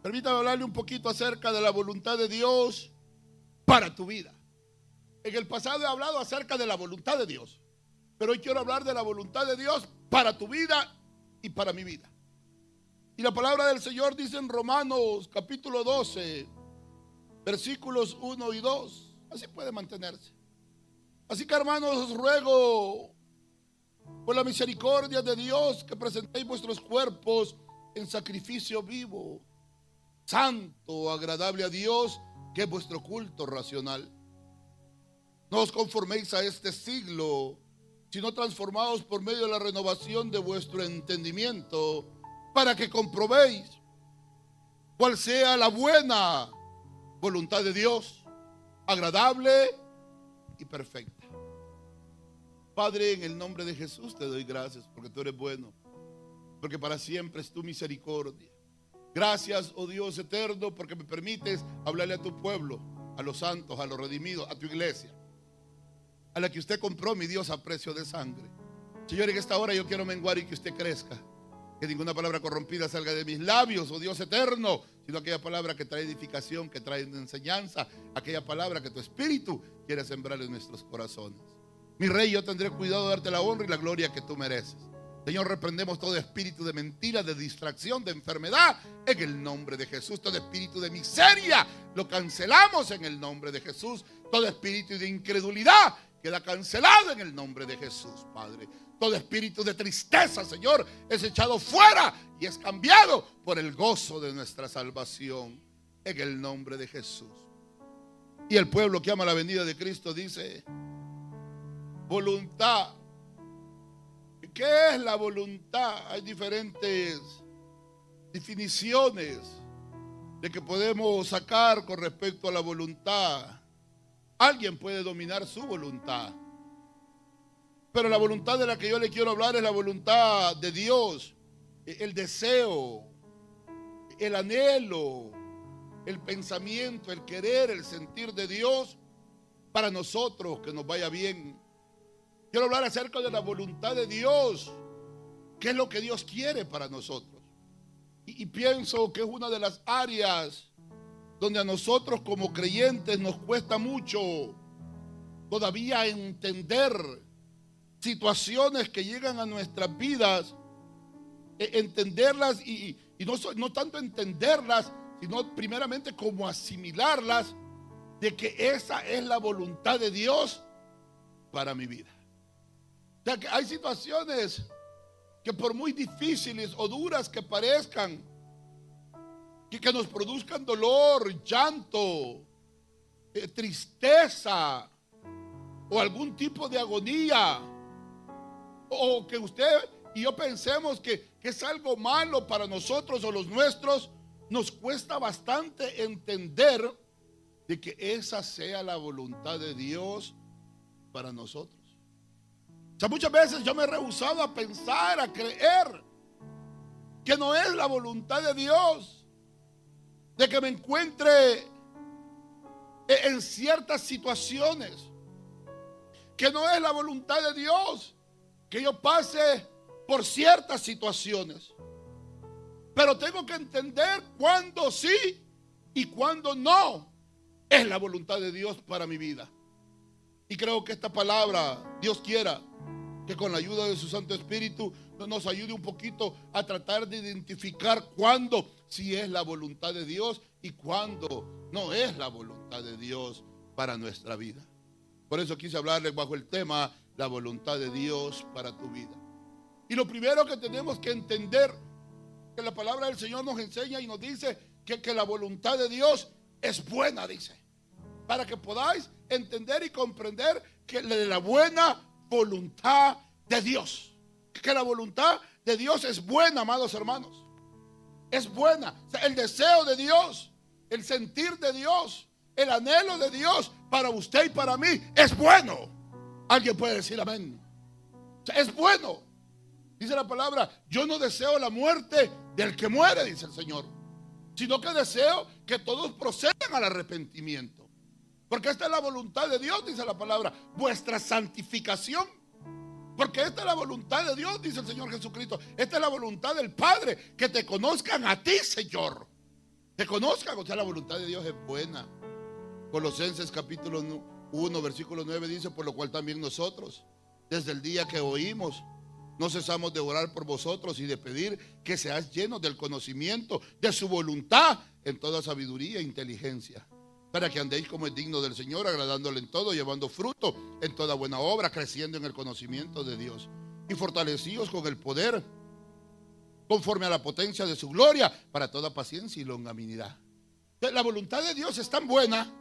Permítame hablarle un poquito acerca de la voluntad de Dios para tu vida. En el pasado he hablado acerca de la voluntad de Dios, pero hoy quiero hablar de la voluntad de Dios para tu vida y para mi vida. Y la palabra del Señor dice en Romanos capítulo 12, versículos 1 y 2. Así puede mantenerse. Así que, hermanos, os ruego por la misericordia de Dios que presentéis vuestros cuerpos en sacrificio vivo, santo, agradable a Dios, que es vuestro culto racional. No os conforméis a este siglo, sino transformaos por medio de la renovación de vuestro entendimiento, para que comprobéis cuál sea la buena voluntad de Dios, agradable y perfecta. Padre, en el nombre de Jesús te doy gracias porque tú eres bueno, porque para siempre es tu misericordia. Gracias, oh Dios eterno, porque me permites hablarle a tu pueblo, a los santos, a los redimidos, a tu iglesia, a la que usted compró, mi Dios, a precio de sangre. Señor, en esta hora yo quiero menguar y que usted crezca. Que ninguna palabra corrompida salga de mis labios, oh Dios eterno, sino aquella palabra que trae edificación, que trae enseñanza, aquella palabra que tu espíritu quiere sembrar en nuestros corazones. Mi Rey, yo tendré cuidado de darte la honra y la gloria que tú mereces. Señor, reprendemos todo espíritu de mentira, de distracción, de enfermedad, en el nombre de Jesús. Todo espíritu de miseria lo cancelamos en el nombre de Jesús. Todo espíritu de incredulidad queda cancelado en el nombre de Jesús, Padre. Todo espíritu de tristeza, Señor, es echado fuera y es cambiado por el gozo de nuestra salvación, en el nombre de Jesús. Y el pueblo que ama la venida de Cristo dice: voluntad. ¿Qué es la voluntad? Hay diferentes definiciones de que podemos sacar con respecto a la voluntad. Alguien puede dominar su voluntad, pero la voluntad de la que yo le quiero hablar es la voluntad de Dios. El deseo, el anhelo, el pensamiento, el querer, el sentir de Dios para nosotros, que nos vaya bien. Quiero hablar acerca de la voluntad de Dios. ¿Qué es lo que Dios quiere para nosotros? Y pienso que es una de las áreas donde a nosotros como creyentes nos cuesta mucho todavía entender situaciones que llegan a nuestras vidas, entenderlas y no tanto entenderlas, sino primeramente como asimilarlas, de que esa es la voluntad de Dios para mi vida. O sea, que hay situaciones que por muy difíciles o duras que parezcan, que nos produzcan dolor, llanto, tristeza o algún tipo de agonía, o que usted y yo pensemos que es algo malo para nosotros o los nuestros, nos cuesta bastante entender de que esa sea la voluntad de Dios para nosotros. O sea, muchas veces yo me he rehusado a pensar, a creer que no es la voluntad de Dios de que me encuentre en ciertas situaciones, que no es la voluntad de Dios que yo pase por ciertas situaciones, pero tengo que entender cuándo sí y cuándo no es la voluntad de Dios para mi vida. Y creo que esta palabra, Dios quiera que con la ayuda de su Santo Espíritu nos ayude un poquito a tratar de identificar cuándo sí es la voluntad de Dios y cuándo no es la voluntad de Dios para nuestra vida. Por eso quise hablarles bajo el tema la voluntad de Dios para tu vida. Y lo primero que tenemos que entender, que la palabra del Señor nos enseña y nos dice que la voluntad de Dios es buena, dice, para que podáis entender y comprender que la buena voluntad de Dios, que la voluntad de Dios es buena, amados hermanos, es buena. O sea, el deseo de Dios, el sentir de Dios, el anhelo de Dios para usted y para mí es bueno. Alguien puede decir amén. O sea, es bueno. Dice la palabra: yo no deseo la muerte del que muere, dice el Señor, sino que deseo que todos procedan al arrepentimiento. Porque esta es la voluntad de Dios, dice la palabra, vuestra santificación. Porque esta es la voluntad de Dios, dice el Señor Jesucristo. Esta es la voluntad del Padre, que te conozcan a ti, Señor. Que conozcan, o sea, la voluntad de Dios es buena. Colosenses capítulo 1, versículo 9 dice: por lo cual también nosotros, desde el día que oímos, no cesamos de orar por vosotros y de pedir que seáis llenos del conocimiento de su voluntad en toda sabiduría e inteligencia, para que andéis como es digno del Señor, agradándole en todo, llevando fruto en toda buena obra, creciendo en el conocimiento de Dios y fortalecidos con el poder, conforme a la potencia de su gloria, para toda paciencia y longanimidad. La voluntad de Dios es tan buena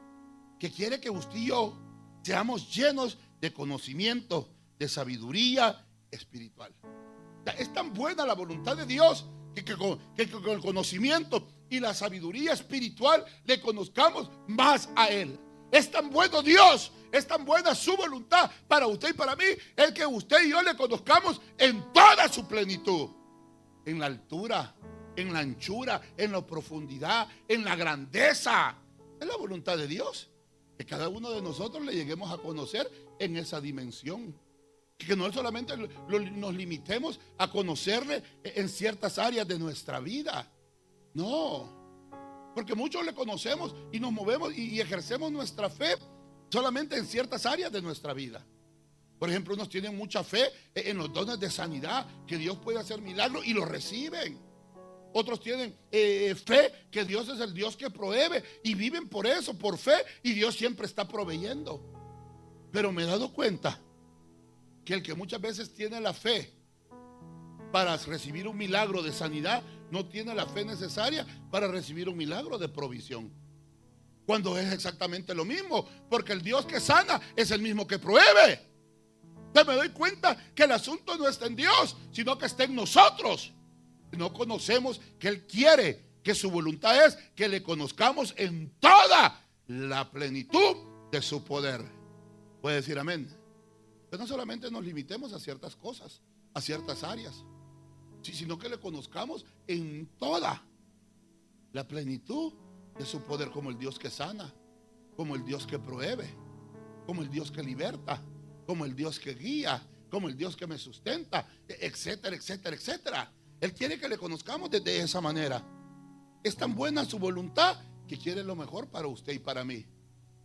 que quiere que usted y yo seamos llenos de conocimiento, de sabiduría espiritual. Es tan buena la voluntad de Dios que con el conocimiento y la sabiduría espiritual le conozcamos más a Él. Es tan bueno Dios, es tan buena su voluntad para usted y para mí, el que usted y yo le conozcamos en toda su plenitud, en la altura, en la anchura, en la profundidad, en la grandeza. Es la voluntad de Dios que cada uno de nosotros le lleguemos a conocer en esa dimensión. Que no solamente nos limitemos a conocerle en ciertas áreas de nuestra vida. No, porque muchos le conocemos y nos movemos y ejercemos nuestra fe solamente en ciertas áreas de nuestra vida. Por ejemplo, unos tienen mucha fe en los dones de sanidad, que Dios puede hacer milagros y los reciben. Otros tienen fe que Dios es el Dios que provee y viven por eso, por fe, y Dios siempre está proveyendo. Pero me he dado cuenta que el que muchas veces tiene la fe para recibir un milagro de sanidad, no tiene la fe necesaria para recibir un milagro de provisión. Cuando es exactamente lo mismo, porque el Dios que sana es el mismo que provee. Entonces me doy cuenta que el asunto no está en Dios, sino que está en nosotros. No conocemos que Él quiere, que su voluntad es que le conozcamos en toda la plenitud de su poder. Puede decir amén. Pero no solamente nos limitemos a ciertas cosas, a ciertas áreas, sino que le conozcamos en toda la plenitud de su poder, como el Dios que sana, como el Dios que provee, como el Dios que liberta, como el Dios que guía, como el Dios que me sustenta, etcétera, etcétera, etcétera. Él quiere que le conozcamos de esa manera. Es tan buena su voluntad que quiere lo mejor para usted y para mí.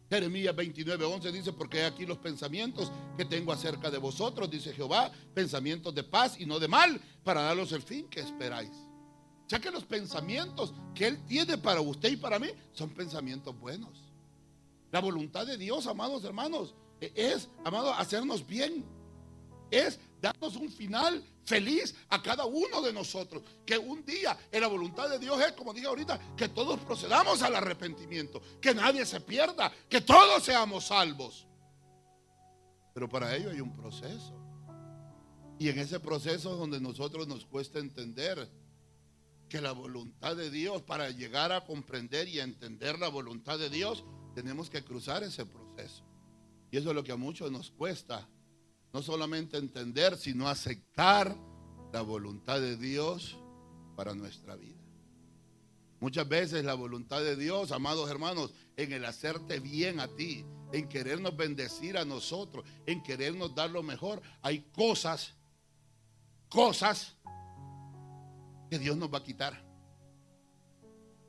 Jeremías 29:11 dice: porque aquí los pensamientos que tengo acerca de vosotros, dice Jehová, pensamientos de paz y no de mal, para daros el fin que esperáis. O sea que los pensamientos que Él tiene para usted y para mí son pensamientos buenos. La voluntad de Dios, amados hermanos, es, amados, hacernos bien. Es darnos un final feliz a cada uno de nosotros. Que un día en la voluntad de Dios es, como dije ahorita, que todos procedamos al arrepentimiento, que nadie se pierda, que todos seamos salvos. Pero para ello hay un proceso. Y en ese proceso es donde nosotros nos cuesta entender que la voluntad de Dios, para llegar a comprender y a entender la voluntad de Dios, tenemos que cruzar ese proceso. Y eso es lo que a muchos nos cuesta. No solamente entender, sino aceptar la voluntad de Dios para nuestra vida. Muchas veces la voluntad de Dios, amados hermanos, en el hacerte bien a ti, en querernos bendecir a nosotros, en querernos dar lo mejor, hay cosas que Dios nos va a quitar.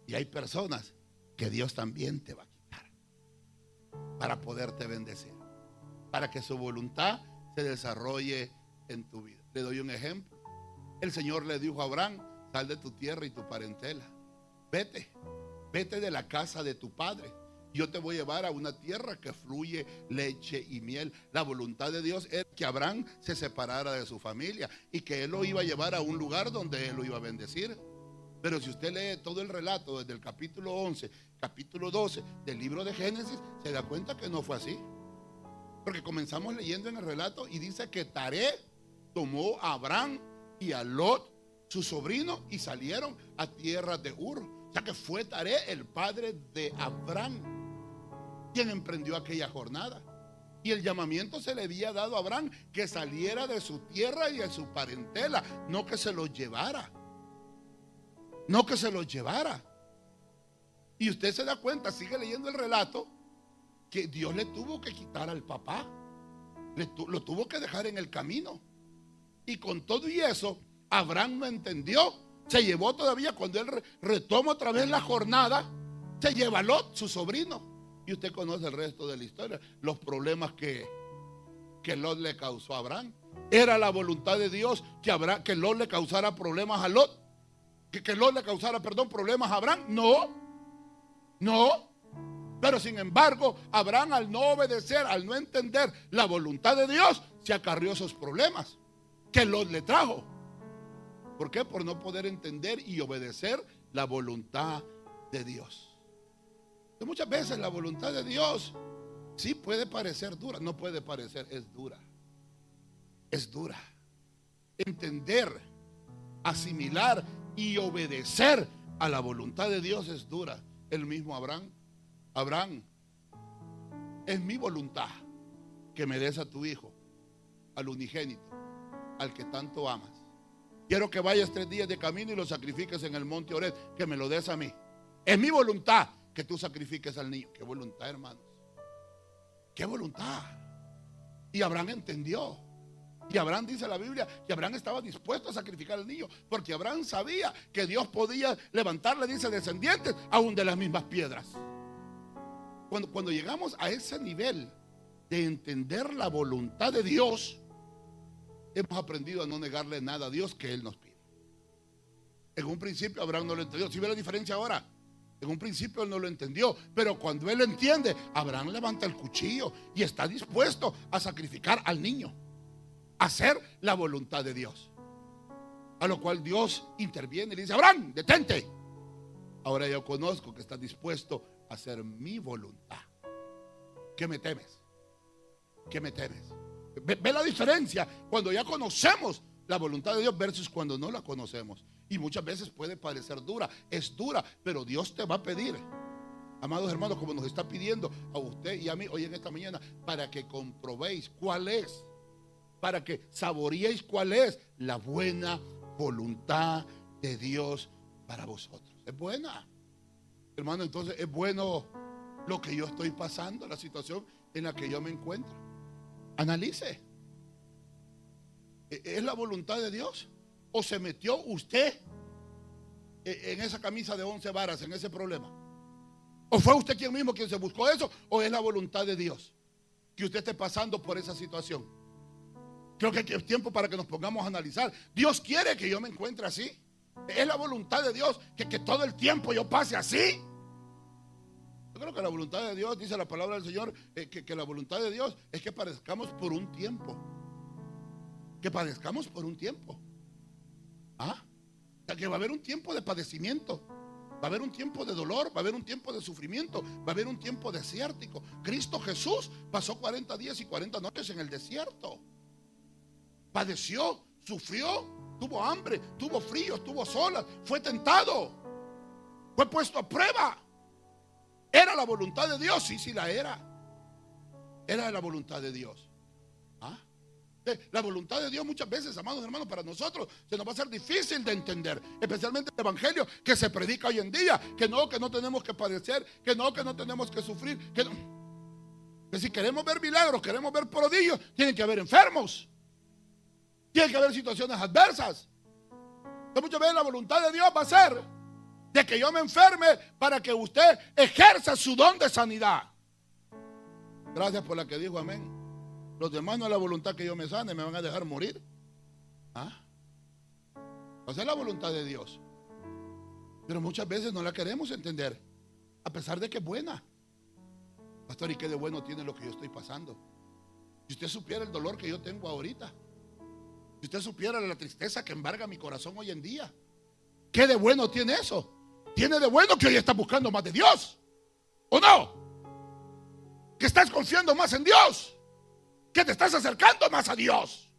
Y hay personas que Dios también te va a quitar para poderte bendecir, para que su voluntad se desarrolle en tu vida. Le doy un ejemplo. El Señor le dijo a Abraham: sal de tu tierra y tu parentela, vete de la casa de tu padre, yo te voy a llevar a una tierra que fluye leche y miel. La voluntad de Dios es que Abraham se separara de su familia y que Él lo iba a llevar a un lugar donde Él lo iba a bendecir. Pero si usted lee todo el relato desde el capítulo 11, capítulo 12 del libro de Génesis, se da cuenta que no fue así. Porque comenzamos leyendo en el relato y dice que Taré tomó a Abraham y a Lot, su sobrino, y salieron a tierra de Ur. O sea que fue Taré, el padre de Abraham, quien emprendió aquella jornada. Y el llamamiento se le había dado a Abraham que saliera de su tierra y de su parentela, no que se los llevara. No que se los llevara. Y usted se da cuenta, sigue leyendo el relato, que Dios le tuvo que quitar al papá, lo tuvo que dejar en el camino. Y con todo y eso, Abraham no entendió Se llevó todavía, cuando él retoma otra vez la jornada, se lleva a Lot, su sobrino. Y usted conoce el resto de la historia, los problemas que Lot le causó a Abraham. ¿Era la voluntad de Dios que Lot le causara problemas a Lot? ¿Que Lot le causara, problemas a Abraham? No. Pero sin embargo, Abraham, al no obedecer, al no entender la voluntad de Dios, se acarrió esos problemas que Lot le trajo. ¿Por qué? Por no poder entender y obedecer la voluntad de Dios. Entonces, muchas veces la voluntad de Dios sí puede parecer dura, no puede parecer, es dura. Es dura. Entender, asimilar y obedecer a la voluntad de Dios es dura. El mismo Abraham, es mi voluntad que me des a tu hijo, al unigénito, al que tanto amas. Quiero que vayas 3 días de camino y lo sacrifiques en el monte Oreb, que me lo des a mí. Es mi voluntad que tú sacrifiques al niño. Qué voluntad, hermanos. Qué voluntad. Y Abraham entendió. Y Abraham, dice la Biblia, que Abraham estaba dispuesto a sacrificar al niño, porque Abraham sabía que Dios podía levantarle, dice, descendientes aún de las mismas piedras. Cuando llegamos a ese nivel de entender la voluntad de Dios, hemos aprendido a no negarle nada a Dios que Él nos pide. En un principio Abraham no lo entendió. ¿Sí ve la diferencia ahora? En un principio él no lo entendió, pero cuando él entiende, Abraham levanta el cuchillo y está dispuesto a sacrificar al niño, a hacer la voluntad de Dios. A lo cual Dios interviene y le dice: Abraham, detente. Ahora yo conozco que estás dispuesto a hacer mi voluntad. ¿Qué me temes? ¿Qué me temes? Ve la diferencia cuando ya conocemos la voluntad de Dios versus cuando no la conocemos. Y muchas veces puede parecer dura, es dura, pero Dios te va a pedir, amados hermanos, como nos está pidiendo a usted y a mí hoy en esta mañana, para que comprobéis cuál es, para que saboreéis cuál es la buena voluntad de Dios para vosotros. Es buena, hermano. Entonces es bueno lo que yo estoy pasando, la situación en la que yo me encuentro. Analice. ¿Es la voluntad de Dios? ¿O se metió usted en esa camisa de 11 varas, en ese problema? ¿O fue usted quien mismo quien se buscó eso? ¿O es la voluntad de Dios que usted esté pasando por esa situación? Creo que es tiempo para que nos pongamos a analizar. ¿Dios quiere que yo me encuentre así? ¿Es la voluntad de Dios que todo el tiempo yo pase así? Yo creo que la voluntad de Dios, dice la palabra del Señor, que la voluntad de Dios es que padezcamos por un tiempo. Que padezcamos por un tiempo. O sea, que va a haber un tiempo de padecimiento, va a haber un tiempo de dolor, va a haber un tiempo de sufrimiento, va a haber un tiempo desértico. Cristo Jesús pasó 40 días y 40 noches en el desierto. Padeció, sufrió, tuvo hambre, tuvo frío, estuvo sola, fue tentado, fue puesto a prueba. ¿Era la voluntad de Dios? Sí, la era. Era la voluntad de Dios. La voluntad de Dios muchas veces, amados hermanos, para nosotros se nos va a ser difícil de entender, especialmente el evangelio que se predica hoy en día, que no tenemos que padecer, que no tenemos que sufrir, que si queremos ver milagros, queremos ver prodigios, tienen que haber enfermos, tienen que haber situaciones adversas. Entonces muchas veces la voluntad de Dios va a ser de que yo me enferme para que usted ejerza su don de sanidad. Gracias por la que dijo amén. Los demás no es la voluntad que yo me sane, me van a dejar morir. Va a ser la voluntad de Dios. Pero muchas veces no la queremos entender, a pesar de que es buena. Pastor, ¿y qué de bueno tiene lo que yo estoy pasando? Si usted supiera el dolor que yo tengo ahorita, si usted supiera la tristeza que embarga mi corazón hoy en día, ¿qué de bueno tiene eso? Tiene de bueno que hoy estás buscando más de Dios, ¿o no? Que estás confiando más en Dios, que te estás acercando más a Dios.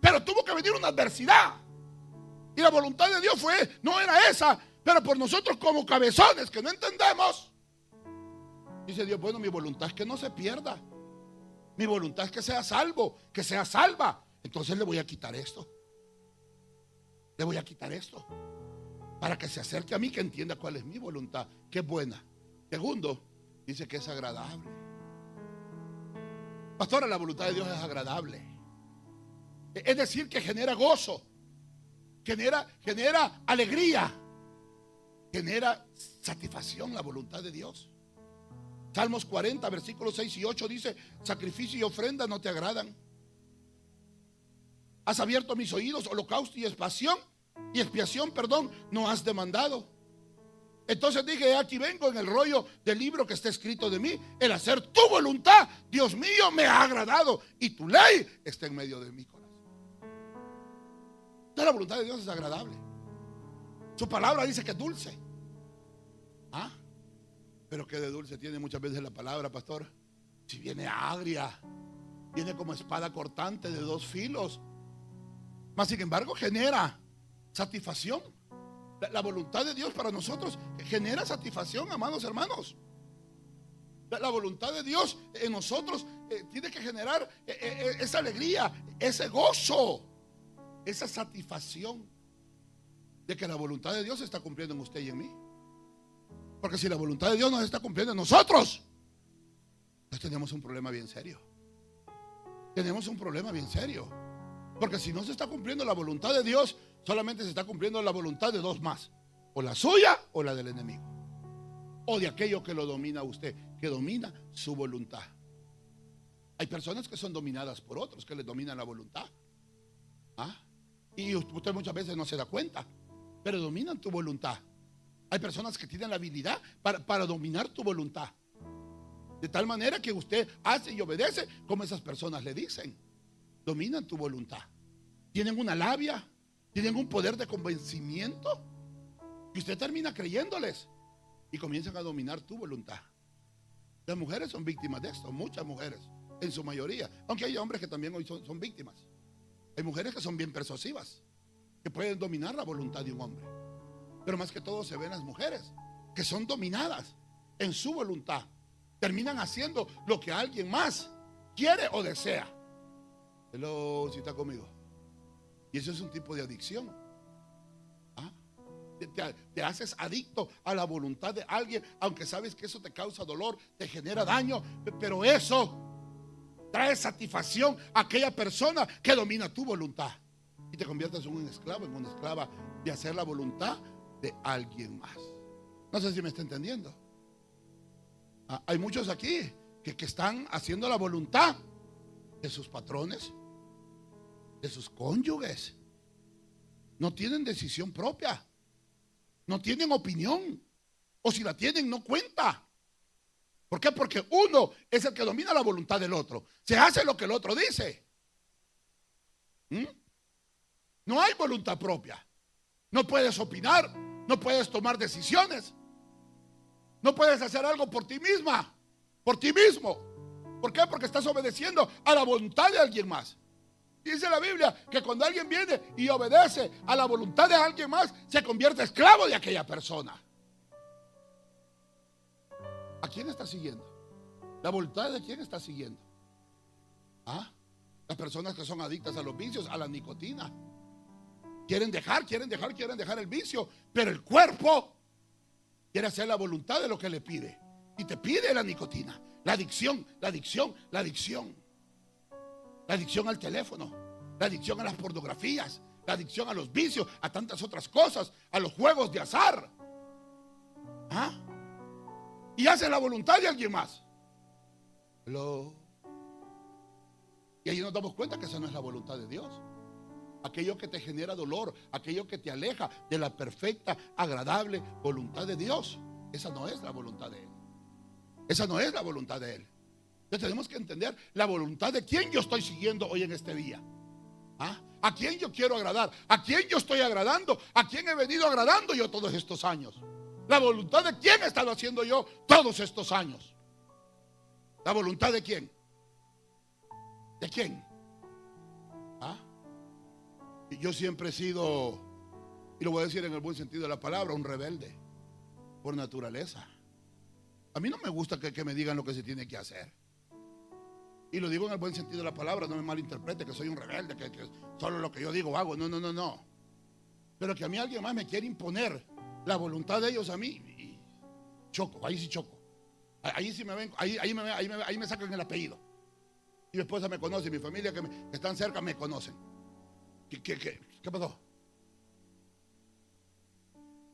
Pero tuvo que venir una adversidad, y la voluntad de Dios no era esa, pero por nosotros como cabezones que no entendemos, dice Dios: bueno, mi voluntad es que no se pierda, mi voluntad es que sea salvo, que sea salva. Entonces le voy a quitar esto, le voy a quitar esto, para que se acerque a mí, que entienda cuál es mi voluntad, que es buena. Segundo, dice que es agradable. Pastora, la voluntad de Dios es agradable. Es decir, que genera gozo, genera alegría, genera satisfacción la voluntad de Dios. Salmos 40, versículos 6 y 8 dice: sacrificio y ofrenda no te agradan. Has abierto mis oídos, holocausto y expiación, no has demandado. Entonces dije: aquí vengo, en el rollo del libro que está escrito de mí, el hacer tu voluntad, Dios mío, me ha agradado, y tu ley está en medio de mi corazón. Entonces la voluntad de Dios es agradable. Su palabra dice que es dulce. Pero que de dulce tiene muchas veces la palabra, pastor. Si viene agria, viene como espada cortante de dos filos. Mas sin embargo genera satisfacción. La voluntad de Dios para nosotros genera satisfacción, amados hermanos. La voluntad de Dios en nosotros tiene que generar esa alegría, ese gozo, esa satisfacción de que la voluntad de Dios se está cumpliendo en usted y en mí. Porque si la voluntad de Dios no se está cumpliendo en nosotros, pues tenemos un problema bien serio. Tenemos un problema bien serio. Porque si no se está cumpliendo la voluntad de Dios, solamente se está cumpliendo la voluntad de dos más: o la suya o la del enemigo, o de aquello que lo domina a usted, que domina su voluntad. Hay personas que son dominadas por otros, que les dominan la voluntad. Y usted muchas veces no se da cuenta, pero dominan tu voluntad. Hay personas que tienen la habilidad para dominar tu voluntad, de tal manera que usted hace y obedece como esas personas le dicen. Dominan tu voluntad. Tienen una labia, tienen un poder de convencimiento, y usted termina creyéndoles y comienzan a dominar tu voluntad. Las mujeres son víctimas de esto, muchas mujeres, en su mayoría, aunque hay hombres que también hoy son víctimas. Hay mujeres que son bien persuasivas, que pueden dominar la voluntad de un hombre. Pero más que todo se ven las mujeres que son dominadas en su voluntad. Terminan haciendo lo que alguien más quiere o desea. Hello, si está conmigo. Y eso es un tipo de adicción. Te haces adicto a la voluntad de alguien, aunque sabes que eso te causa dolor, te genera daño, pero eso trae satisfacción a aquella persona que domina tu voluntad, y te conviertes en un esclavo, en una esclava de hacer la voluntad de alguien más. No sé si me está entendiendo. Hay muchos aquí que están haciendo la voluntad de sus patrones, de sus cónyuges. No tienen decisión propia, no tienen opinión, o si la tienen no cuenta. ¿Por qué? Porque uno es el que domina la voluntad del otro. Se hace lo que el otro dice. No hay voluntad propia. No puedes opinar, no puedes tomar decisiones, no puedes hacer algo por ti misma, por ti mismo. ¿Por qué? Porque estás obedeciendo a la voluntad de alguien más. Dice la Biblia que cuando alguien viene y obedece a la voluntad de alguien más, se convierte esclavo de aquella persona. ¿A quién está siguiendo? ¿La voluntad de quién está siguiendo? Las personas que son adictas a los vicios, a la nicotina. Quieren dejar el vicio, pero el cuerpo quiere hacer la voluntad de lo que le pide. Y te pide la nicotina, la adicción al teléfono, la adicción a las pornografías, la adicción a los vicios, a tantas otras cosas, a los juegos de azar. Y hace la voluntad de alguien más. Y ahí nos damos cuenta que esa no es la voluntad de Dios. Aquello que te genera dolor, aquello que te aleja de la perfecta, agradable voluntad de Dios, esa no es la voluntad de Él. Esa no es la voluntad de Él. Entonces tenemos que entender la voluntad de quién yo estoy siguiendo hoy en este día. ¿A quién yo quiero agradar? ¿A quién yo estoy agradando? ¿A quién he venido agradando yo todos estos años? La voluntad de quién he estado haciendo yo todos estos años. ¿La voluntad de quién? ¿De quién? Y yo siempre he sido, y lo voy a decir en el buen sentido de la palabra, un rebelde por naturaleza. A mí no me gusta que me digan lo que se tiene que hacer. Y lo digo en el buen sentido de la palabra, no me malinterprete que soy un rebelde, que solo lo que yo digo hago. No. Pero que a mí alguien más me quiere imponer la voluntad de ellos a mí, y choco, ahí sí choco. Ahí sí me ven, ahí me sacan el apellido. Y mi esposa me conoce, mi familia que están cerca me conocen. ¿Qué pasó?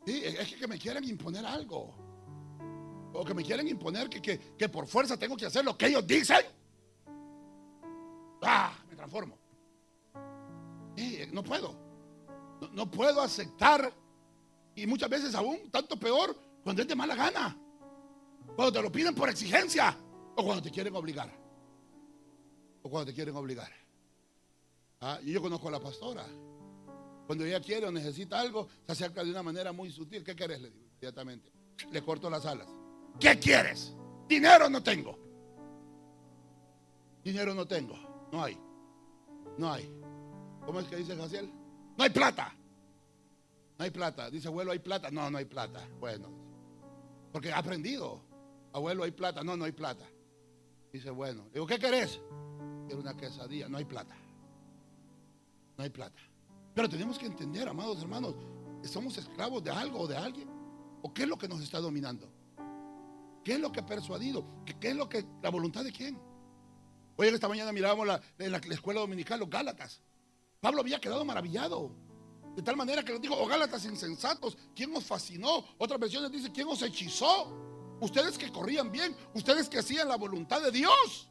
Sí, es que me quieren imponer algo. O que me quieren imponer que por fuerza tengo que hacer lo que ellos dicen. Me transformo. Sí, no puedo. No puedo aceptar. Y muchas veces aún, tanto peor, cuando es de mala gana. Cuando te lo piden por exigencia. O cuando te quieren obligar. Y yo conozco a la pastora. Cuando ella quiere o necesita algo, se acerca de una manera muy sutil. ¿Qué quieres? Le digo inmediatamente. Le corto las alas. ¿Qué quieres? Dinero no tengo. Dinero no tengo. No hay. ¿Cómo es que dice Jaciel? No hay plata. No hay plata. Dice, abuelo, ¿hay plata? No, no hay plata. Bueno, porque he aprendido. Abuelo, ¿hay plata? No, no hay plata. Dice, bueno. Digo, ¿qué querés? Quiero una quesadilla. No hay plata. Pero tenemos que entender, amados hermanos, ¿somos esclavos de algo o de alguien? ¿O qué es lo que nos está dominando? ¿Qué es lo que ha persuadido? ¿Qué es lo que, la voluntad de quién? Hoy esta mañana mirábamos en la escuela dominical los Gálatas. Pablo había quedado maravillado. De tal manera que les dijo, Gálatas insensatos, ¿quién os fascinó? Otras versiones dicen, ¿quién os hechizó? Ustedes que corrían bien, ustedes que hacían la voluntad de Dios.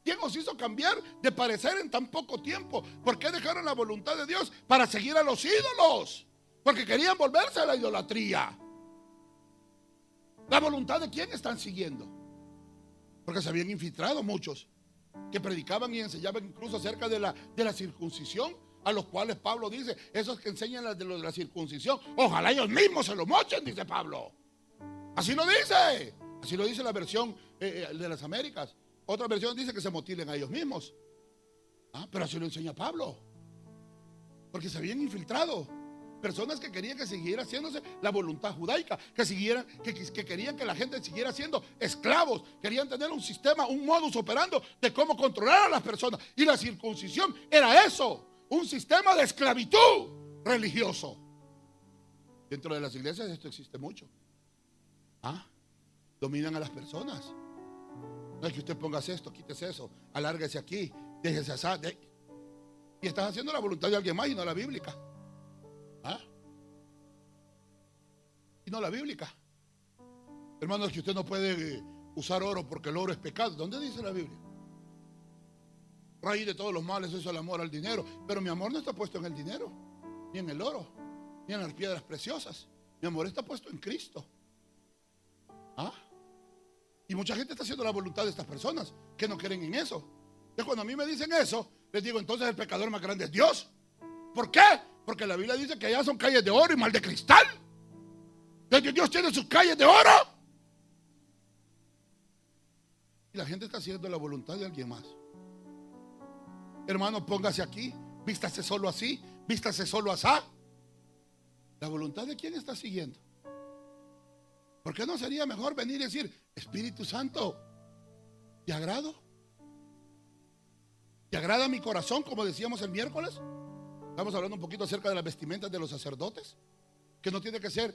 ¿Quién os hizo cambiar de parecer en tan poco tiempo? ¿Por qué dejaron la voluntad de Dios para seguir a los ídolos? Porque querían volverse a la idolatría. ¿La voluntad de quién están siguiendo? Porque se habían infiltrado muchos que predicaban y enseñaban incluso acerca de la circuncisión, a los cuales Pablo dice, esos que enseñan de la circuncisión, ojalá ellos mismos se lo mochen, dice Pablo. Así lo dice la versión de las Américas. Otra versión dice que se mutilen a ellos mismos. Pero así lo enseña Pablo. Porque se habían infiltrado personas que querían que siguiera haciéndose la voluntad judaica, que querían que la gente siguiera siendo esclavos, querían tener un sistema, un modus operando de cómo controlar a las personas. Y la circuncisión era eso, un sistema de esclavitud religioso. Dentro de las iglesias esto existe mucho. Dominan a las personas. No es que usted ponga esto, quítese eso, alárguese aquí, déjese así. Y estás haciendo la voluntad de alguien más y no la bíblica. Y no la bíblica. Hermanos, es que usted no puede usar oro porque el oro es pecado. ¿Dónde dice la Biblia? Raíz de todos los males es el amor al dinero. Pero mi amor no está puesto en el dinero, ni en el oro, ni en las piedras preciosas. Mi amor está puesto en Cristo. Y mucha gente está haciendo la voluntad de estas personas que no creen en eso. Entonces cuando a mí me dicen eso, les digo, entonces el pecador más grande es Dios. ¿Por qué? Porque la Biblia dice que allá son calles de oro y mal de cristal. Entonces Dios tiene sus calles de oro. Y la gente está haciendo la voluntad de alguien más. Hermano, póngase aquí, vístase solo así, vístase solo asá. ¿La voluntad de quién está siguiendo? ¿Por qué no sería mejor venir y decir, Espíritu Santo, ¿te agrado? ¿Te agrada mi corazón, como decíamos el miércoles? Estamos hablando un poquito acerca de las vestimentas de los sacerdotes, que no tiene que ser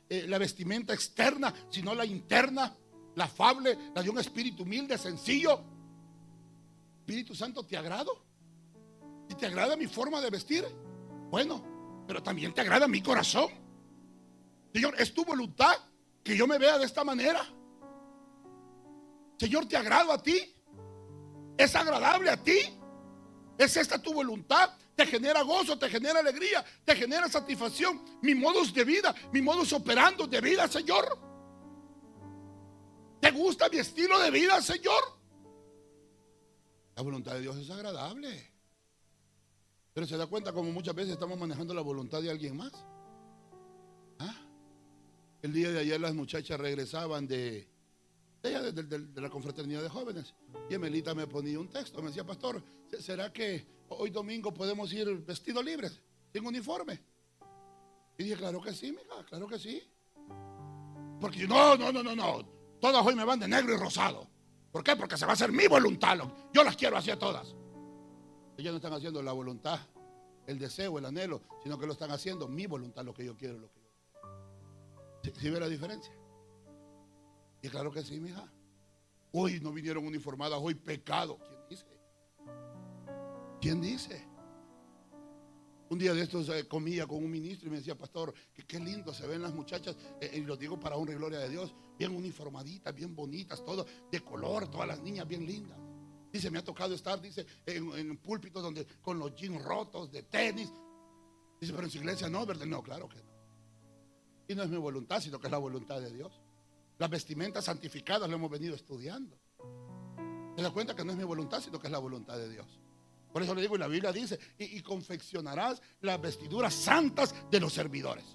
la vestimenta externa, sino la interna, la afable, la de un espíritu humilde, sencillo. Espíritu Santo, ¿te agrado? ¿Y te agrada mi forma de vestir? Bueno, pero también te agrada mi corazón. Señor, es tu voluntad que yo me vea de esta manera. Señor, ¿te agrado a ti? ¿Es agradable a ti? ¿Es esta tu voluntad? ¿Te genera gozo, te genera alegría, te genera satisfacción? Mi modus de vida, mi modus operando de vida, Señor. ¿Te gusta mi estilo de vida, Señor? La voluntad de Dios es agradable. Pero se da cuenta como muchas veces estamos manejando la voluntad de alguien más. El día de ayer las muchachas regresaban de la confraternidad de jóvenes y Emelita me ponía un texto, me decía, pastor, ¿será que hoy domingo podemos ir vestidos libres, sin uniforme? Y dije, claro que sí, mija, claro que sí. Porque no, todas hoy me van de negro y rosado. ¿Por qué? Porque se va a hacer mi voluntad, yo las quiero así a todas. Ellas no están haciendo la voluntad, el deseo, el anhelo, sino que lo están haciendo mi voluntad, lo que yo quiero, lo que yo. ¿Sí ve la diferencia? Y claro que sí, mija. Hoy no vinieron uniformadas, hoy pecado. ¿Quién dice? ¿Quién dice? Un día de estos comía con un ministro y me decía: pastor, que qué lindo se ven las muchachas, y lo digo para honra y gloria de Dios, bien uniformaditas, bien bonitas, todo de color, todas las niñas bien lindas. Dice: me ha tocado estar, dice, en púlpitos donde con los jeans rotos, de tenis. Dice: pero en su iglesia no, ¿verdad? No, claro que no. Y no es mi voluntad, sino que es la voluntad de Dios. Las vestimentas santificadas lo hemos venido estudiando. ¿Se da cuenta que no es mi voluntad, sino que es la voluntad de Dios? Por eso le digo, y la Biblia dice: y confeccionarás las vestiduras santas de los servidores.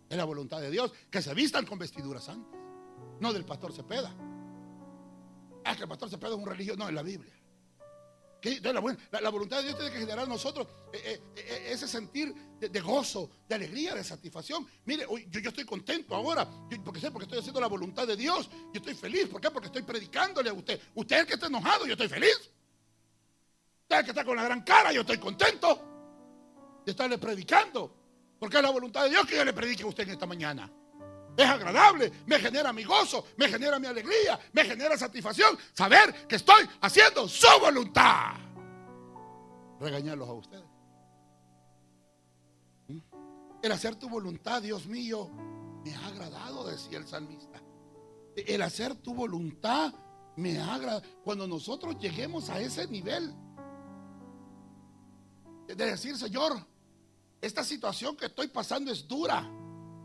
Es la voluntad de Dios que se vistan con vestiduras santas, no del pastor Cepeda. Que el pastor Cepeda es un religioso. No, es la Biblia. La voluntad de Dios tiene que generar en nosotros ese sentir de gozo, de alegría, de satisfacción. Mire, hoy yo estoy contento ahora, porque estoy haciendo la voluntad de Dios. Yo estoy feliz. ¿Por qué? Porque estoy predicándole a usted. Usted es el que está enojado, yo estoy feliz. Usted es el que está con la gran cara, yo estoy contento de estarle predicando, porque es la voluntad de Dios que yo le predique a usted en esta mañana. Es agradable, me genera mi gozo, me genera mi alegría, me genera satisfacción saber que estoy haciendo su voluntad. Regañarlos a ustedes. El hacer tu voluntad, Dios mío, me ha agradado, decía el salmista. El hacer tu voluntad me agrada. Cuando nosotros lleguemos a ese nivel de decir: Señor, esta situación que estoy pasando es dura,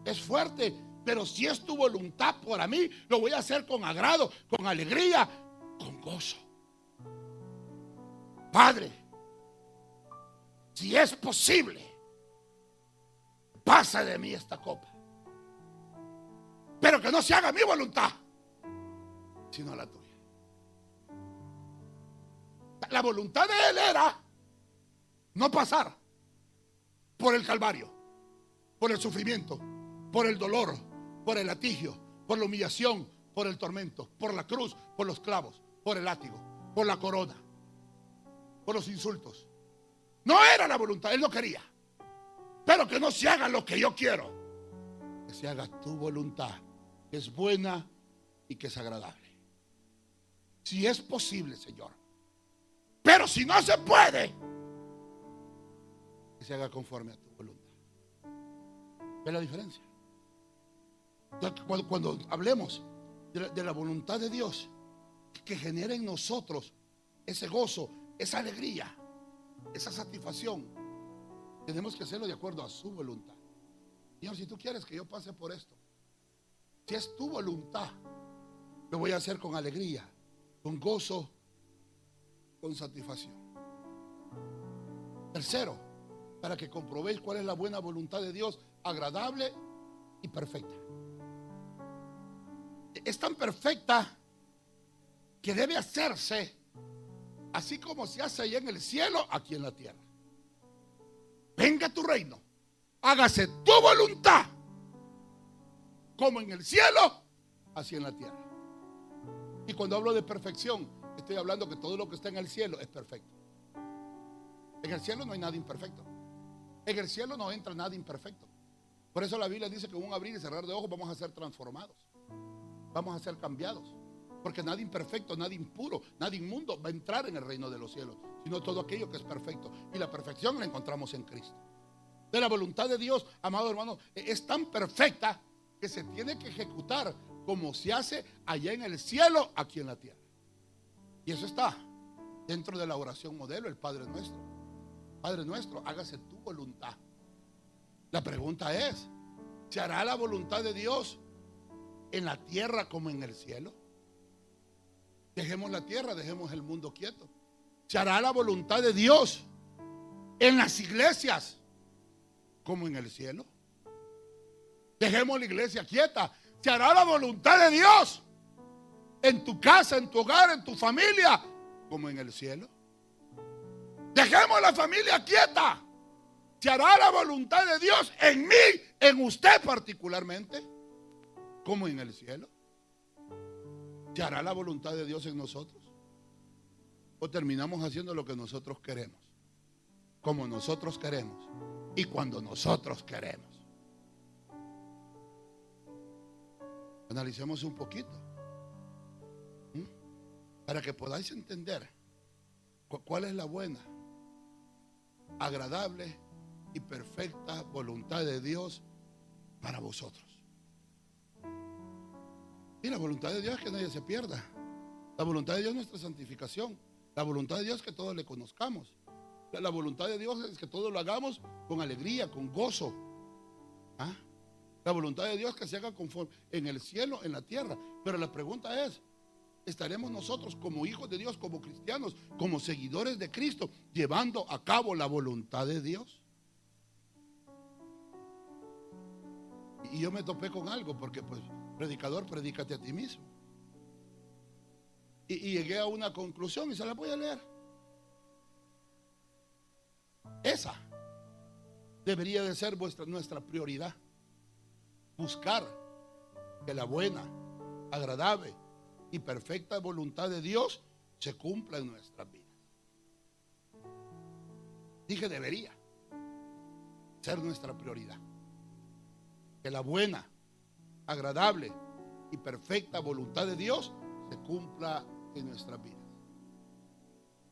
es fuerte, pero si es tu voluntad para mí, lo voy a hacer con agrado, con alegría, con gozo. Padre, si es posible, pasa de mí esta copa, pero que no se haga mi voluntad, sino la tuya. La voluntad de Él era no pasar por el Calvario, por el sufrimiento, por el dolor, por el latigio, por la humillación, por el tormento, por la cruz, por los clavos, por el látigo, por la corona, por los insultos. No era la voluntad, Él no quería. Pero que no se haga lo que yo quiero, que se haga tu voluntad, que es buena y que es agradable. Si es posible, Señor. Pero si no se puede, que se haga conforme a tu voluntad. ¿Ves la diferencia? Cuando hablemos de la voluntad de Dios, que genere en nosotros ese gozo, esa alegría, esa satisfacción, tenemos que hacerlo de acuerdo a su voluntad. Señor, si tú quieres que yo pase por esto, si es tu voluntad, lo voy a hacer con alegría, con gozo, con satisfacción. Tercero, para que comprobéis cuál es la buena voluntad de Dios, agradable y perfecta. Es tan perfecta que debe hacerse así como se hace allá en el cielo, aquí en la tierra. Venga tu reino, hágase tu voluntad, como en el cielo, así en la tierra. Y cuando hablo de perfección, estoy hablando que todo lo que está en el cielo es perfecto. En el cielo no hay nada imperfecto. En el cielo no entra nada imperfecto. Por eso la Biblia dice que en un abrir y cerrar de ojos vamos a ser transformados, vamos a ser cambiados. Porque nada imperfecto, nada impuro, nada inmundo va a entrar en el reino de los cielos, sino todo aquello que es perfecto. Y la perfección la encontramos en Cristo. De la voluntad de Dios, amado hermano, es tan perfecta que se tiene que ejecutar como se hace allá en el cielo, aquí en la tierra. Y eso está dentro de la oración modelo, el Padre Nuestro. Padre nuestro, hágase tu voluntad. La pregunta es: ¿se hará la voluntad de Dios en la tierra como en el cielo? Dejemos la tierra, dejemos el mundo quieto. ¿Se hará la voluntad de Dios en las iglesias como en el cielo? Dejemos la iglesia quieta. ¿Se hará la voluntad de Dios en tu casa, en tu hogar, en tu familia como en el cielo? Dejemos la familia quieta. ¿Se hará la voluntad de Dios en mí, en usted particularmente, como en el cielo? ¿Se hará la voluntad de Dios en nosotros? ¿O terminamos haciendo lo que nosotros queremos, como nosotros queremos y cuando nosotros queremos? Analicemos un poquito para que podáis entender cuál es la buena, agradable y perfecta voluntad de Dios para vosotros. Y la voluntad de Dios es que nadie se pierda. La voluntad de Dios es nuestra santificación. La voluntad de Dios es que todos le conozcamos. La voluntad de Dios es que todos lo hagamos con alegría, con gozo. ¿Ah? La voluntad de Dios es que se haga conforme en el cielo, en la tierra. Pero la pregunta es, ¿estaremos nosotros como hijos de Dios, como cristianos, como seguidores de Cristo, llevando a cabo la voluntad de Dios? Y yo me topé con algo, porque pues, predicador, predícate a ti mismo. Y llegué a una conclusión y se la voy a leer. Esa debería de ser nuestra prioridad. Buscar que la buena, agradable y perfecta voluntad de Dios se cumpla en nuestras vidas. Dije debería ser nuestra prioridad. Que la buena, agradable y perfecta voluntad de Dios se cumpla en nuestras vidas.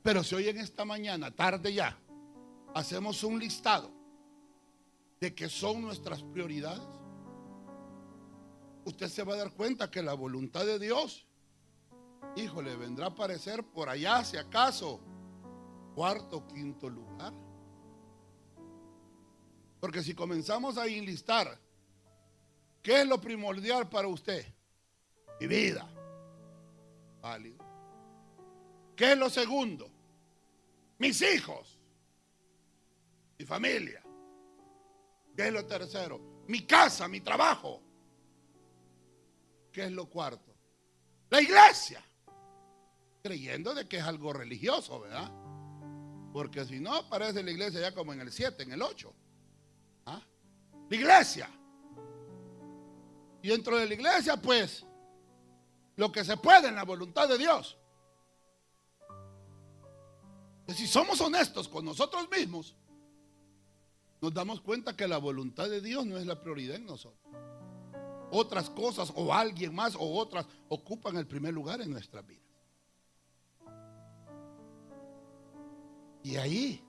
Pero si hoy en esta mañana, tarde ya, hacemos un listado de que son nuestras prioridades, usted se va a dar cuenta que la voluntad de Dios, híjole, vendrá a aparecer por allá, si acaso, cuarto o quinto lugar. Porque si comenzamos a enlistar, ¿qué es lo primordial para usted? Mi vida. Válido. ¿Qué es lo segundo? Mis hijos. Mi familia. ¿Qué es lo tercero? Mi casa, mi trabajo. ¿Qué es lo cuarto? La iglesia. Creyendo de que es algo religioso, ¿verdad? Porque si no, aparece la iglesia ya como en el 7, en el 8. ¿Ah? La iglesia. Y dentro de la iglesia, pues, lo que se puede en la voluntad de Dios. Que si somos honestos con nosotros mismos, nos damos cuenta que la voluntad de Dios no es la prioridad en nosotros. Otras cosas o alguien más o otras ocupan el primer lugar en nuestras vidas. Y ahí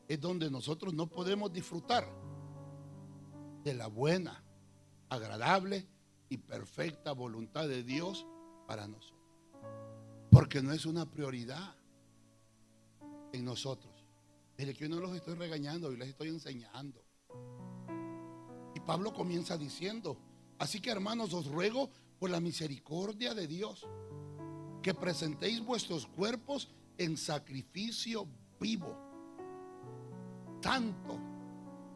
es donde nosotros no podemos disfrutar de la buena, agradable y perfecta voluntad de Dios para nosotros. Porque no es una prioridad en nosotros. Mire que yo no los estoy regañando, yo les estoy enseñando. Y Pablo comienza diciendo: así que, hermanos, os ruego por la misericordia de Dios que presentéis vuestros cuerpos en sacrificio vivo, santo,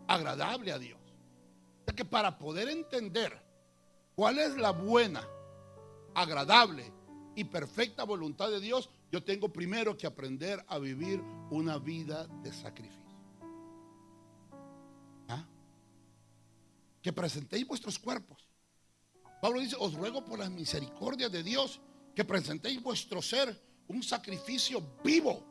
agradable a Dios. O sea que para poder entender cuál es la buena, agradable y perfecta voluntad de Dios, yo tengo primero que aprender a vivir una vida de sacrificio. ¿Ah? Que presentéis vuestros cuerpos. Pablo dice: os ruego por las misericordias de Dios que presentéis vuestro ser un sacrificio vivo,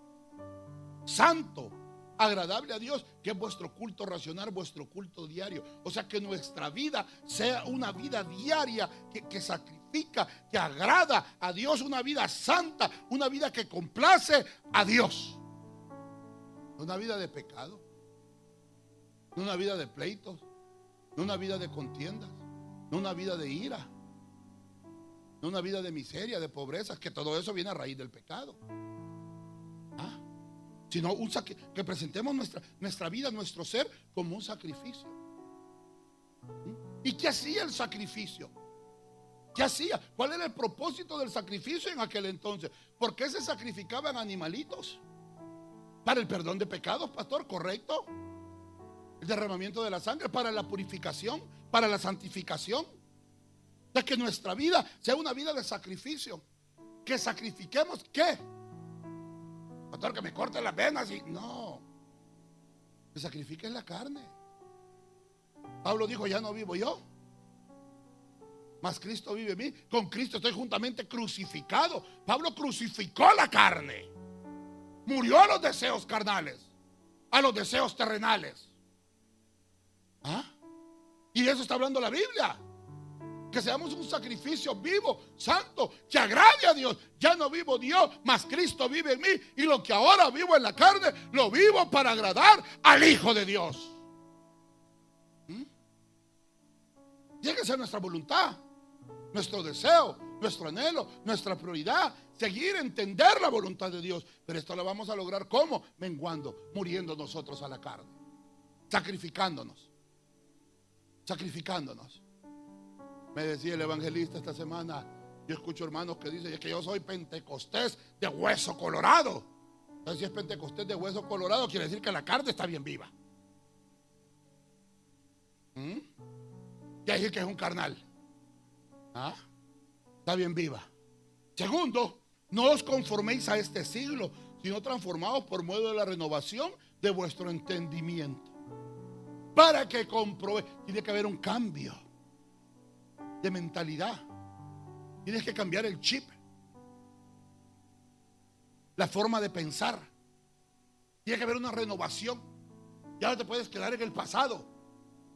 santo, agradable a Dios, que es vuestro culto racional, vuestro culto diario. O sea, que nuestra vida sea una vida diaria que sacrifica, que agrada a Dios, una vida santa, una vida que complace a Dios. No una vida de pecado, no una vida de pleitos, no una vida de contiendas, no una vida de ira, no una vida de miseria, de pobreza, que todo eso viene a raíz del pecado. Sino que presentemos nuestra vida, nuestro ser como un sacrificio. ¿Y qué hacía el sacrificio? ¿Qué hacía? ¿Cuál era el propósito del sacrificio en aquel entonces? ¿Por qué se sacrificaban animalitos? Para el perdón de pecados, pastor, ¿correcto? El derramamiento de la sangre, para la purificación, para la santificación. De que nuestra vida sea una vida de sacrificio. Que sacrifiquemos, ¿qué? Pastor, que me corte las venas y no, que sacrifiques la carne. Pablo dijo: ya no vivo yo, mas Cristo vive en mí. Con Cristo estoy juntamente crucificado. Pablo crucificó la carne, murió a los deseos carnales, a los deseos terrenales. ¿Ah? Y de eso está hablando la Biblia. Que seamos un sacrificio vivo, santo, que agrade a Dios. Ya no vivo Dios, mas Cristo vive en mí. Y lo que ahora vivo en la carne, lo vivo para agradar al Hijo de Dios. Tiene que ser nuestra voluntad, nuestro deseo, nuestro anhelo, nuestra prioridad. Seguir, entender la voluntad de Dios. Pero esto lo vamos a lograr ¿cómo? Menguando, muriendo nosotros a la carne, sacrificándonos. Me decía el evangelista esta semana, yo escucho hermanos que dicen, es que yo soy pentecostés de hueso colorado. Entonces, si es pentecostés de hueso colorado, quiere decir que la carne está bien viva. Quiere decir que es un carnal. Está bien viva. Segundo, no os conforméis a este siglo, sino transformados por medio de la renovación de vuestro entendimiento, para que comprobéis. Tiene que haber un cambio de mentalidad. Tienes que cambiar el chip, la forma de pensar. Tiene que haber una renovación. Ya no te puedes quedar en el pasado.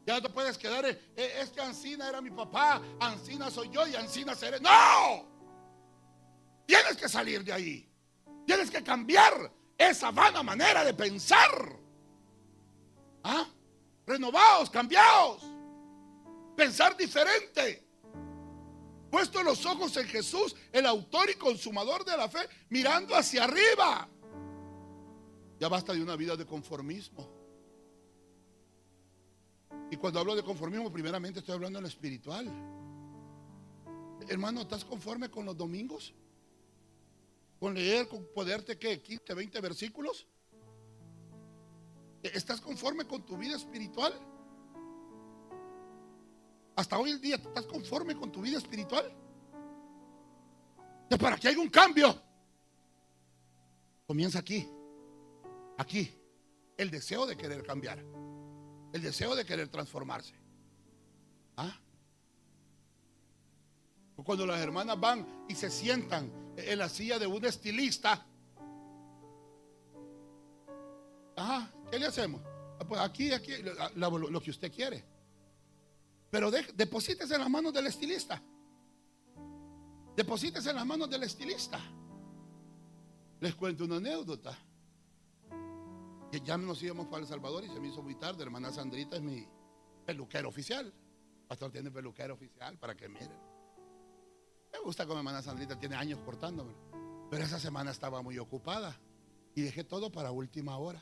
Ya no te puedes quedar en, es que Ancina era mi papá, Ancina soy yo y Ancina seré. ¡No! Tienes que salir de ahí. Tienes que cambiar esa vana manera de pensar. Renovaos, cambiaos. Pensar diferente. Puesto los ojos en Jesús, el autor y consumador de la fe, mirando hacia arriba. Ya basta de una vida de conformismo. Y cuando hablo de conformismo, primeramente estoy hablando en lo espiritual. Hermano, ¿estás conforme con los domingos? ¿Con leer, con poderte, qué, 15, 20 versículos? ¿Estás conforme con tu vida espiritual? Hasta hoy en día, ¿estás conforme con tu vida espiritual? Que para que haya un cambio, comienza aquí. Aquí, el deseo de querer cambiar, el deseo de querer transformarse. Cuando las hermanas van y se sientan en la silla de un estilista, ¿qué le hacemos? Pues aquí, lo que usted quiere. Pero deposítese en las manos del estilista. Deposítese en las manos del estilista. Les cuento una anécdota. Que ya nos íbamos para El Salvador y se me hizo muy tarde. Hermana Sandrita es mi peluquera oficial. El pastor tiene peluquera oficial para que miren. Me gusta como hermana Sandrita, tiene años cortándome. Pero esa semana estaba muy ocupada y dejé todo para última hora.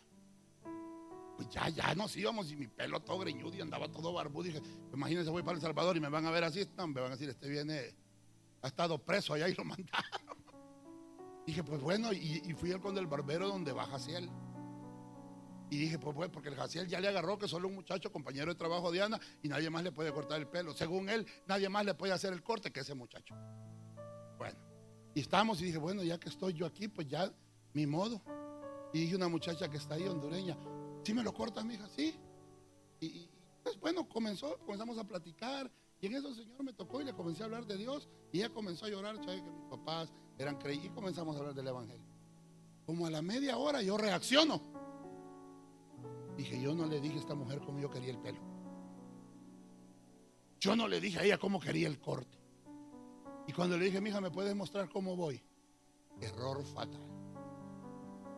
Pues ya nos íbamos y mi pelo todo greñudo y andaba todo barbudo. Dije, imagínense, voy para El Salvador y me van a ver así. No, me van a decir, este viene, ha estado preso allá y lo mandaron. Dije, pues bueno, y fui con el barbero donde va Jaciel. Y dije, pues bueno, porque el Jaciel ya le agarró que solo un muchacho, compañero de trabajo de Ana, y nadie más le puede cortar el pelo. Según él, nadie más le puede hacer el corte que ese muchacho. Bueno, y estábamos y dije, bueno, ya que estoy yo aquí, pues ya, mi modo. Y dije, una muchacha que está ahí, hondureña, ¿sí me lo cortas, mija? Sí. Y pues bueno, comenzamos a platicar. Y en eso el Señor me tocó y le comencé a hablar de Dios. Y ella comenzó a llorar, ¿sabes? Que mis papás eran creyentes. Y comenzamos a hablar del Evangelio. Como a la media hora yo reacciono. Dije, yo no le dije a esta mujer cómo yo quería el pelo. Yo no le dije a ella cómo quería el corte. Y cuando le dije, mija, ¿me puedes mostrar cómo voy? Error fatal.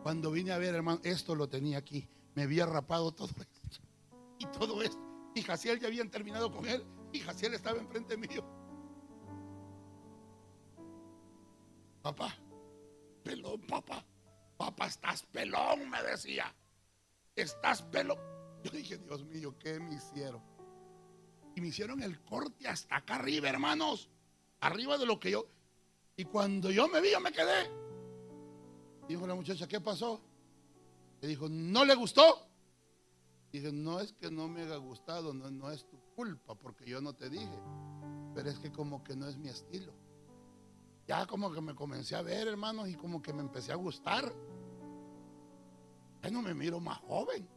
Cuando vine a ver, hermano, esto lo tenía aquí. Me había rapado todo esto. Y todo esto. Y Jaciel ya habían terminado con él. Y Jaciel estaba enfrente mío. Papá, pelón, papá. Papá, estás pelón, me decía. Estás pelón. Yo dije, Dios mío, ¿qué me hicieron? Y me hicieron el corte hasta acá arriba, hermanos. Arriba de lo que yo. Y cuando yo me vi, yo me quedé. Dijo la muchacha, ¿qué pasó? Le dijo, ¿no le gustó? Dije, no es que no me haya gustado, no es tu culpa, porque yo no te dije. Pero es que como que no es mi estilo. Ya como que me comencé a ver, hermanos, y como que me empecé a gustar. Ya no me miro más joven,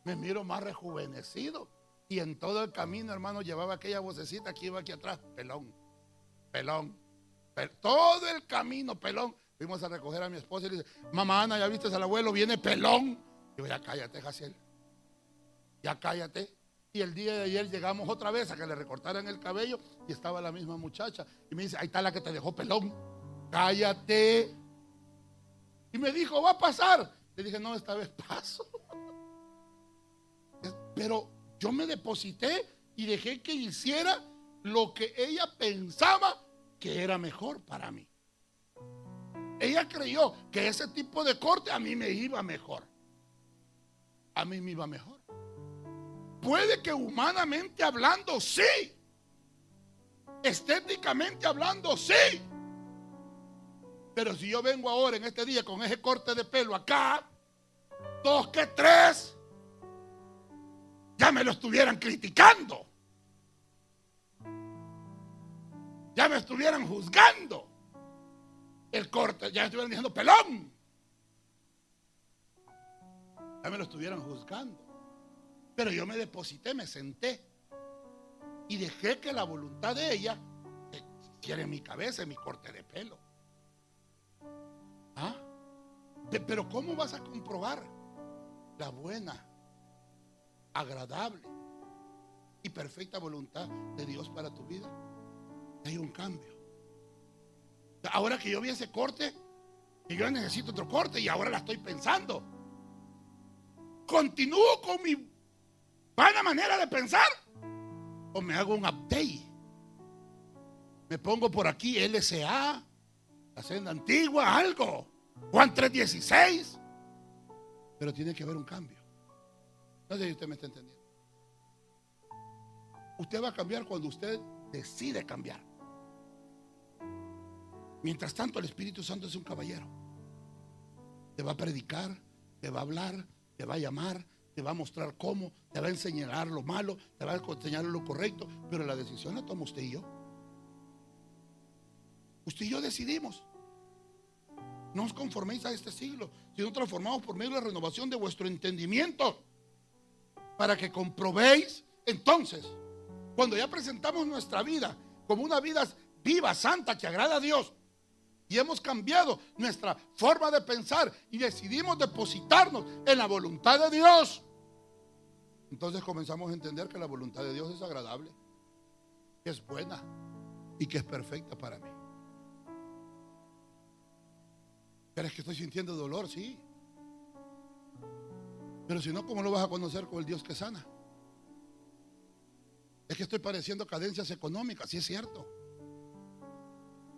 me miro más rejuvenecido. Y en todo el camino, hermano, llevaba aquella vocecita que iba aquí atrás, pelón, pelón, todo el camino, pelón. Fuimos a recoger a mi esposa y le dice, mamá Ana, ¿ya viste al abuelo? Viene pelón. Digo, ya cállate, Jaciel, ya cállate. Y el día de ayer llegamos otra vez a que le recortaran el cabello y estaba la misma muchacha. Y me dice, ahí está la que te dejó pelón, cállate. Y me dijo, va a pasar. Le dije, no, esta vez paso. Pero yo me deposité y dejé que hiciera lo que ella pensaba que era mejor para mí. Ella creyó que ese tipo de corte a mí me iba mejor. A mí me iba mejor. Puede que humanamente hablando, sí. Estéticamente hablando, sí. Pero si yo vengo ahora en este día con ese corte de pelo acá, 2 que 3, ya me lo estuvieran criticando. Ya me estuvieran juzgando. El corte, ya me estuvieran diciendo pelón. Ya me lo estuvieran juzgando. Pero yo me deposité, me senté y dejé que la voluntad de ella hiciera en mi cabeza, en mi corte de pelo. ¿Ah? Pero ¿cómo vas a comprobar la buena, agradable y perfecta voluntad de Dios para tu vida? Hay un cambio. Ahora que yo vi ese corte, que yo necesito otro corte y ahora la estoy pensando. ¿Continúo con mi vana manera de pensar? ¿O me hago un update? Me pongo por aquí LCA, la senda antigua, algo. Juan 3:16. Pero tiene que haber un cambio. No sé si usted me está entendiendo. Usted va a cambiar cuando usted decide cambiar. Mientras tanto, el Espíritu Santo es un caballero. Te va a predicar, te va a hablar, te va a llamar, te va a mostrar cómo, te va a enseñar lo malo, te va a enseñar lo correcto, pero la decisión la toma usted y yo. Usted y yo decidimos. No os conforméis a este siglo, sino transformados por medio de la renovación de vuestro entendimiento, para que comprobéis. Entonces, cuando ya presentamos nuestra vida como una vida viva, santa, que agrada a Dios, y hemos cambiado nuestra forma de pensar y decidimos depositarnos en la voluntad de Dios, entonces comenzamos a entender que la voluntad de Dios es agradable, que es buena y que es perfecta para mí. Pero es que estoy sintiendo dolor, sí. Pero si no, ¿cómo lo vas a conocer con el Dios que sana? Es que estoy padeciendo cadencias económicas, sí es cierto.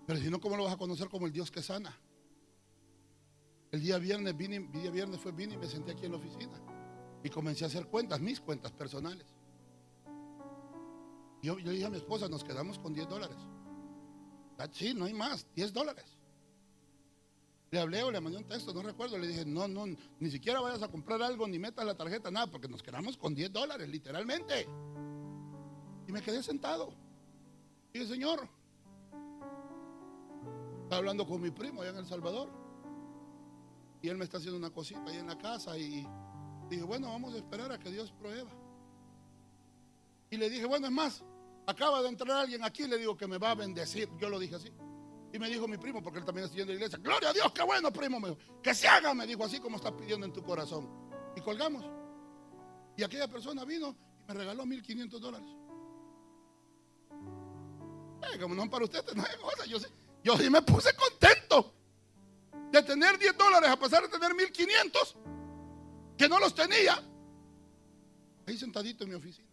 Pero si no, ¿cómo lo vas a conocer como el Dios que sana? El día viernes vine y me senté aquí en la oficina y comencé a hacer cuentas, mis cuentas personales. Yo dije a mi esposa, nos quedamos con $10. Sí, no hay más, $10. Le hablé o le mandé un texto, no recuerdo. Le dije, no, ni siquiera vayas a comprar algo, ni metas la tarjeta, nada, porque nos quedamos con $10, literalmente. Y me quedé sentado. Y dije, Señor, estaba hablando con mi primo allá en El Salvador. Y él me está haciendo una cosita ahí en la casa. Y dije, bueno, vamos a esperar a que Dios prueba. Y le dije, bueno, es más, acaba de entrar alguien aquí, le digo que me va a bendecir. Yo lo dije así. Y me dijo mi primo, porque él también está yendo a la iglesia, gloria a Dios, qué bueno, primo, me dijo, que se haga, me dijo, así como estás pidiendo en tu corazón. Y colgamos. Y aquella persona vino y me regaló $1,500. Como no para usted, no hay cosa. Yo sí me puse contento de tener $10 a pasar a tener 1,500 que no los tenía. Ahí sentadito en mi oficina.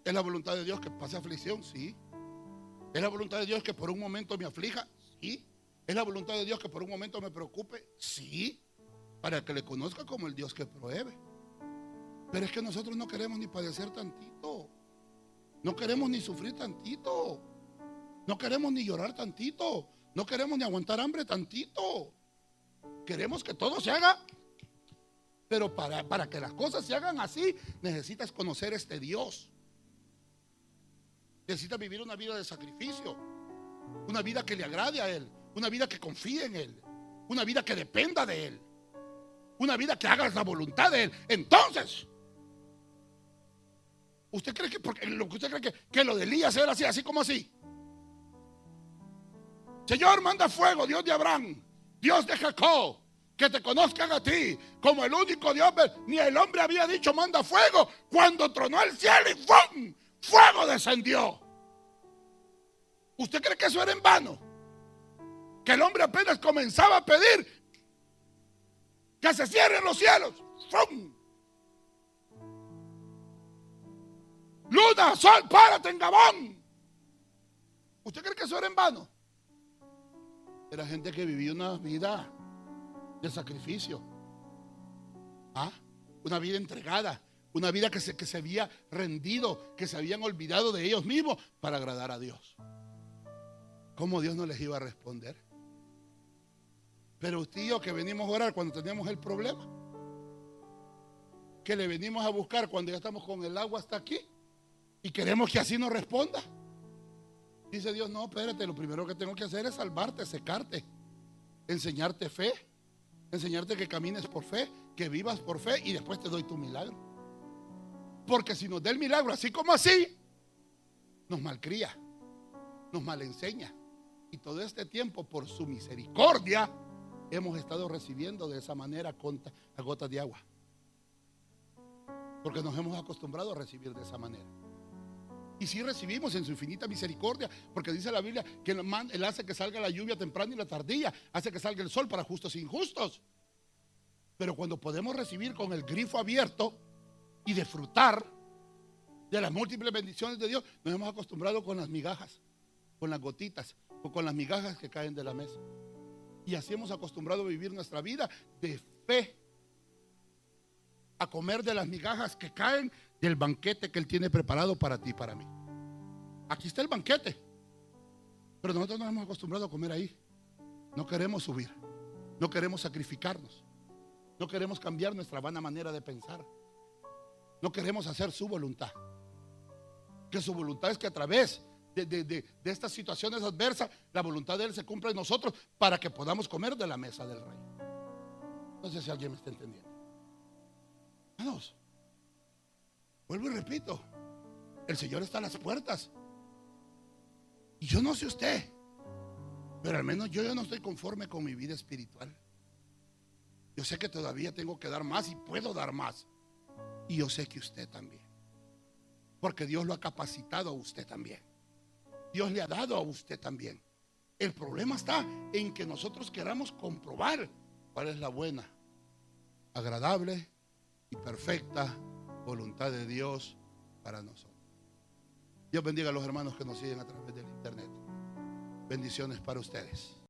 ¿Es la voluntad de Dios que pase aflicción? Sí. ¿Es la voluntad de Dios que por un momento me aflija? Sí. ¿Es la voluntad de Dios que por un momento me preocupe? Sí. Para que le conozca como el Dios que provee. Pero es que nosotros no queremos ni padecer tantito. No queremos ni sufrir tantito. No queremos ni llorar tantito. No queremos ni aguantar hambre tantito. Queremos que todo se haga. Pero para que las cosas se hagan así, necesitas conocer este Dios. Necesitas vivir una vida de sacrificio. Una vida que le agrade a Él. Una vida que confíe en Él. Una vida que dependa de Él. Una vida que haga la voluntad de Él. Entonces, ¿usted cree que porque lo que usted cree que lo de Elías era así como así? Señor, manda fuego, Dios de Abraham, Dios de Jacob, que te conozcan a ti como el único Dios. Ni el hombre había dicho manda fuego cuando tronó el cielo y ¡fum! Fuego descendió. ¿Usted cree que eso era en vano? que el hombre apenas comenzaba a pedir que se cierren los cielos. ¡Fum! Luna, sol, párate en Gabón. ¿Usted cree que eso era en vano? Era gente que vivía una vida de sacrificio. ¿Ah? Una vida entregada. Una vida que se había rendido, que se habían olvidado de ellos mismos para agradar a Dios. ¿Cómo Dios no les iba a responder? Pero usted y yo que venimos a orar cuando tenemos el problema, que le venimos a buscar cuando ya estamos con el agua hasta aquí y queremos que así nos responda. Dice Dios, no, espérate, lo primero que tengo que hacer es salvarte, secarte, enseñarte fe, enseñarte que camines por fe, que vivas por fe y después te doy tu milagro. Porque si nos da el milagro así como así, nos malcría, nos malenseña. Y todo este tiempo, por su misericordia, hemos estado recibiendo de esa manera a gotas de agua. Porque nos hemos acostumbrado a recibir de esa manera. Y sí recibimos en su infinita misericordia, porque dice la Biblia que Él hace que salga la lluvia temprana y la tardía, hace que salga el sol para justos e injustos. Pero cuando podemos recibir con el grifo abierto y disfrutar de las múltiples bendiciones de Dios, nos hemos acostumbrado con las migajas, con las gotitas o con las migajas que caen de la mesa. Y así hemos acostumbrado a vivir nuestra vida de fe, a comer de las migajas que caen del banquete que Él tiene preparado para ti y para mí. Aquí está el banquete, pero nosotros nos hemos acostumbrado a comer ahí. No queremos subir, no queremos sacrificarnos, no queremos cambiar nuestra vana manera de pensar, no queremos hacer su voluntad. Que su voluntad es que a través de estas situaciones adversas, la voluntad de Él se cumpla en nosotros para que podamos comer de la mesa del Rey. No sé si alguien me está entendiendo. Hermanos, vuelvo y repito, el Señor está a las puertas. Y yo no sé usted, pero al menos yo no estoy conforme con mi vida espiritual. Yo sé que todavía tengo que dar más y puedo dar más. Y yo sé que usted también. Porque Dios lo ha capacitado a usted también. Dios le ha dado a usted también. El problema está en que nosotros queramos comprobar cuál es la buena, agradable y perfecta voluntad de Dios para nosotros. Dios bendiga a los hermanos que nos siguen a través del internet. Bendiciones para ustedes.